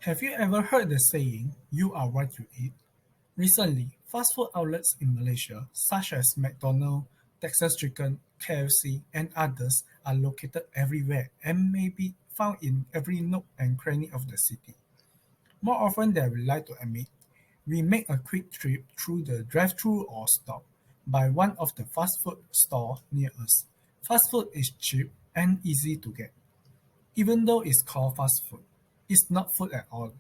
Have you ever heard the saying, you are what you eat? Recently, fast food outlets in Malaysia, such as McDonald's, Texas Chicken, KFC, and others, are located everywhere and may be found in every nook and cranny of the city. More often than we like to admit, we make a quick trip through the drive-thru or stop by one of the fast food store near us. Fast food is cheap and easy to get. Even though it's called fast food, it's not food at all.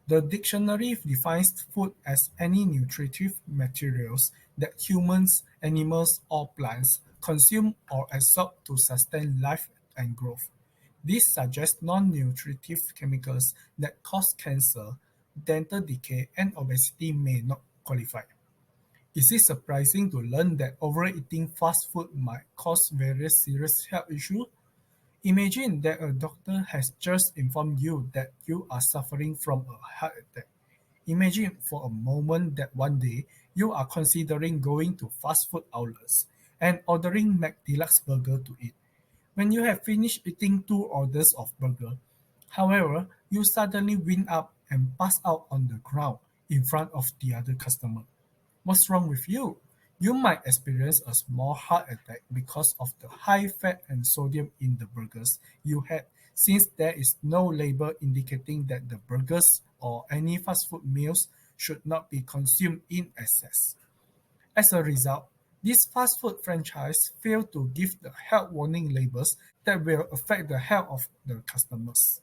The dictionary defines food as any nutritive materials that humans, animals, or plants consume or absorb to sustain life and growth. This suggests non-nutritive chemicals that cause cancer, dental decay, and obesity may not qualify. Is it surprising to learn that overeating fast food might cause various serious health issues? Imagine that a doctor has just informed you that you are suffering from a heart attack. Imagine for a moment that one day you are considering going to fast food outlets and ordering McDeluxe burger to eat. When you have finished eating two orders of burger, however, you suddenly wind up and pass out on the ground in front of the other customer. What's wrong with you? You might experience a small heart attack because of the high fat and sodium in the burgers you had, since there is no label indicating that the burgers or any fast food meals should not be consumed in excess. As a result, these fast food franchises fail to give the health warning labels that will affect the health of the customers,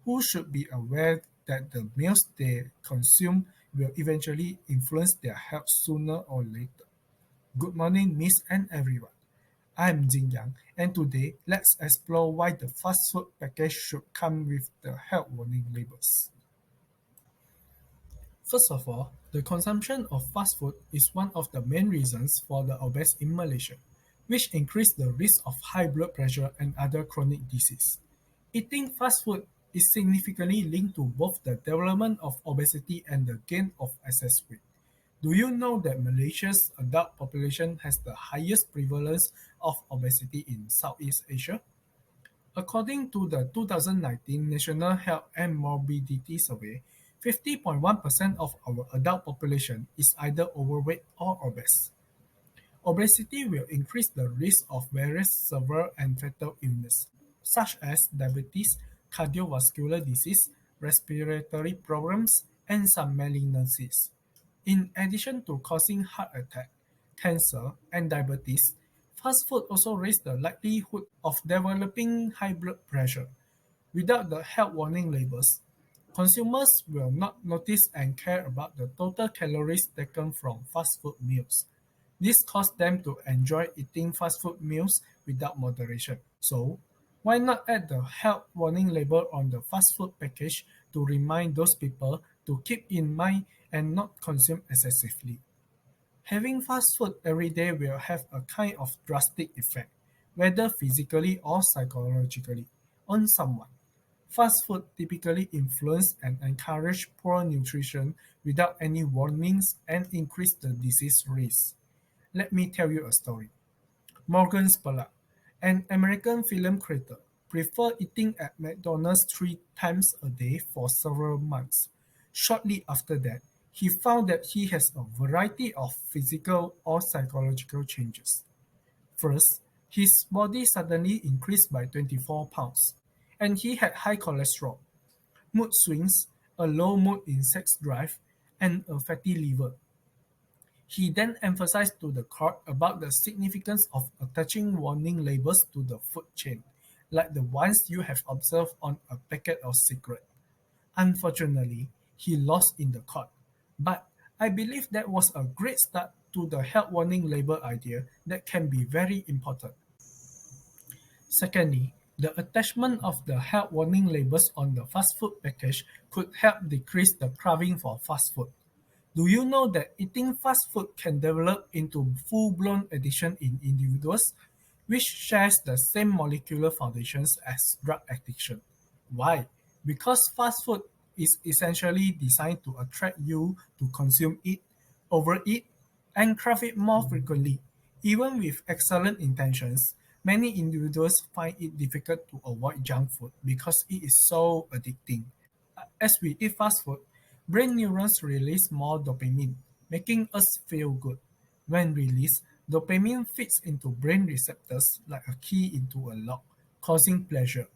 who should be aware that the meals they consume will eventually influence their health sooner or later. Good morning, Miss and everyone. I'm Jing, and today let's explore why the fast food package should come with the health warning labels. First of all, the consumption of fast food is one of the main reasons for the obese in Malaysia, which increase the risk of high blood pressure and other chronic disease. Eating fast food is significantly linked to both the development of obesity and the gain of excess weight. Do you know that Malaysia's adult population has the highest prevalence of obesity in Southeast Asia? According to the 2019 National Health and Morbidity Survey, 50.1% of our adult population is either overweight or obese. Obesity will increase the risk of various severe and fatal illnesses, such as diabetes, cardiovascular disease, respiratory problems, and some malignancies. In addition to causing heart attack, cancer, and diabetes, fast food also raises the likelihood of developing high blood pressure. Without the health warning labels, consumers will not notice and care about the total calories taken from fast food meals. This causes them to enjoy eating fast food meals without moderation. So, why not add the health warning label on the fast food package to remind those people to keep in mind and not consume excessively? Having fast food every day will have a kind of drastic effect, whether physically or psychologically, on someone. Fast food typically influence and encourage poor nutrition without any warnings and increase the disease risk. Let me tell you a story. Morgan Spurlock, an American film creator, preferred eating at McDonald's 3 times a day for several months. Shortly after that, he found that he has a variety of physical or psychological changes. First, his body suddenly increased by 24 pounds, and he had high cholesterol, mood swings, a low mood in sex drive, and a fatty liver. He then emphasized to the court about the significance of attaching warning labels to the food chain, like the ones you have observed on a packet of cigarettes. Unfortunately, he lost in the court, but I believe that was a great start to the health warning label idea that can be very important. Secondly, the attachment of the health warning labels on the fast food package could help decrease the craving for fast food. Do you know that eating fast food can develop into full-blown addiction in individuals, which shares the same molecular foundations as drug addiction? Why? Because fast food is essentially designed to attract you to consume it, overeat, and crave it more frequently. Even with excellent intentions, many individuals find it difficult to avoid junk food because it is so addicting. As we eat fast food, brain neurons release more dopamine, making us feel good. When released, dopamine fits into brain receptors like a key into a lock, causing pleasure.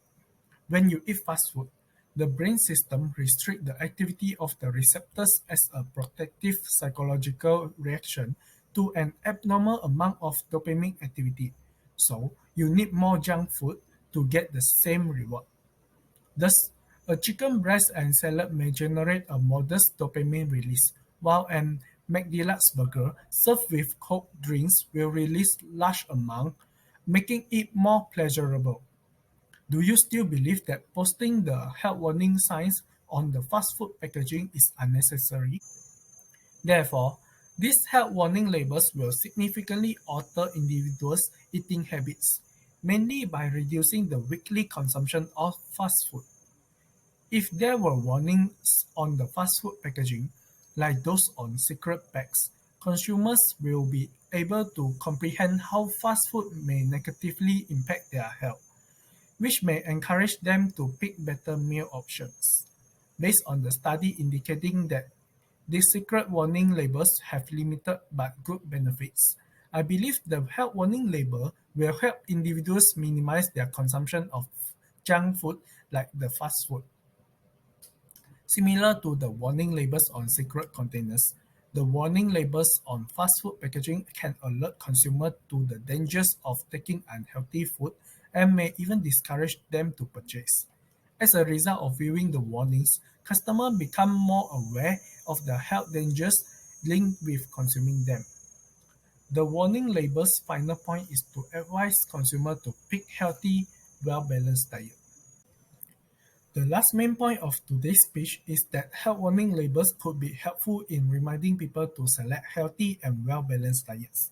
When you eat fast food, the brain system restricts the activity of the receptors as a protective psychological reaction to an abnormal amount of dopamine activity. So, you need more junk food to get the same reward. Thus, a chicken breast and salad may generate a modest dopamine release, while an McDeluxe burger served with cold drinks will release large amounts, making it more pleasurable. Do you still believe that posting the health warning signs on the fast food packaging is unnecessary? Therefore, these health warning labels will significantly alter individuals' eating habits, mainly by reducing the weekly consumption of fast food. If there were warnings on the fast food packaging, like those on cigarette packs, consumers will be able to comprehend how fast food may negatively impact their health, which may encourage them to pick better meal options. Based on the study indicating that these secret warning labels have limited but good benefits, I believe the health warning label will help individuals minimize their consumption of junk food like the fast food. Similar to the warning labels on cigarette containers, the warning labels on fast food packaging can alert consumers to the dangers of taking unhealthy food and may even discourage them to purchase. As a result of viewing the warnings, customers become more aware of the health dangers linked with consuming them. The warning label's final point is to advise consumers to pick healthy, well-balanced diet. The last main point of today's speech is that health warning labels could be helpful in reminding people to select healthy and well-balanced diets.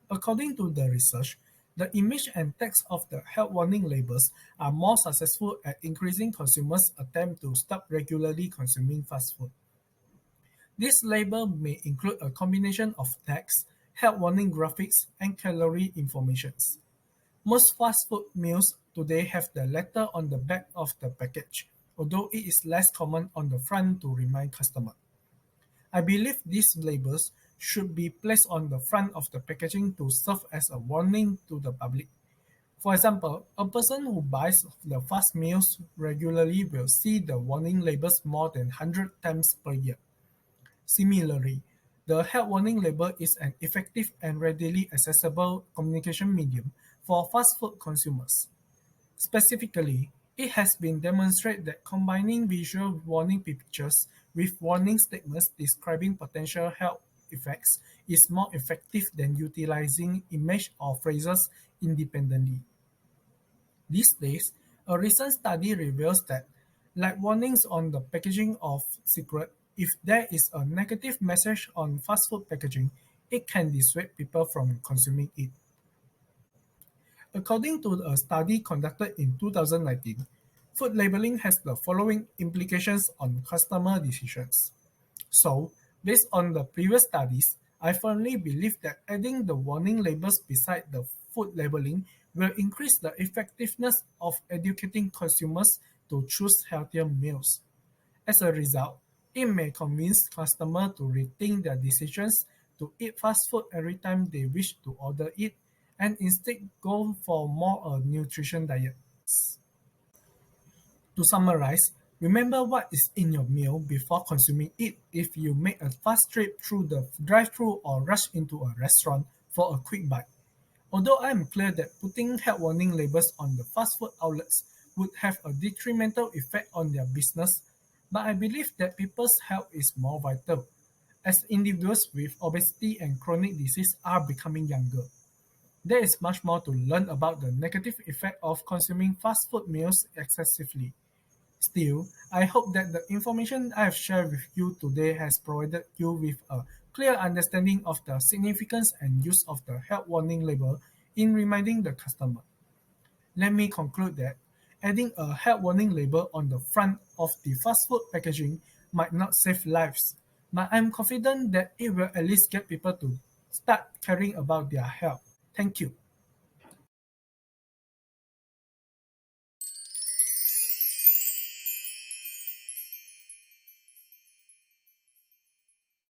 According to the research, the image and text of the health warning labels are more successful at increasing consumers' attempt to stop regularly consuming fast food. This label may include a combination of text, health warning graphics, and calorie information. Most fast food meals today have the letter on the back of the package, although it is less common on the front to remind customers. I believe these labels should be placed on the front of the packaging to serve as a warning to the public. For example, a person who buys the fast meals regularly will see the warning labels more than 100 times per year. Similarly, the health warning label is an effective and readily accessible communication medium for fast food consumers. Specifically, it has been demonstrated that combining visual warning pictures with warning statements describing potential health effects is more effective than utilizing image or phrases independently. These days, a recent study reveals that, like warnings on the packaging of cigarette, if there is a negative message on fast food packaging, it can dissuade people from consuming it. According to a study conducted in 2019, food labeling has the following implications on customer decisions. So, based on the previous studies, I firmly believe that adding the warning labels beside the food labeling will increase the effectiveness of educating consumers to choose healthier meals. As a result, it may convince customers to rethink their decisions to eat fast food every time they wish to order it and instead go for more a nutrition diet. To summarize, remember what is in your meal before consuming it if you make a fast trip through the drive-thru or rush into a restaurant for a quick bite. Although I am clear that putting health warning labels on the fast food outlets would have a detrimental effect on their business, but I believe that people's health is more vital, as individuals with obesity and chronic disease are becoming younger. There is much more to learn about the negative effect of consuming fast food meals excessively. Still, I hope that the information I have shared with you today has provided you with a clear understanding of the significance and use of the health warning label in reminding the customer. Let me conclude that adding a health warning label on the front of the fast food packaging might not save lives, but I'm confident that it will at least get people to start caring about their health. Thank you.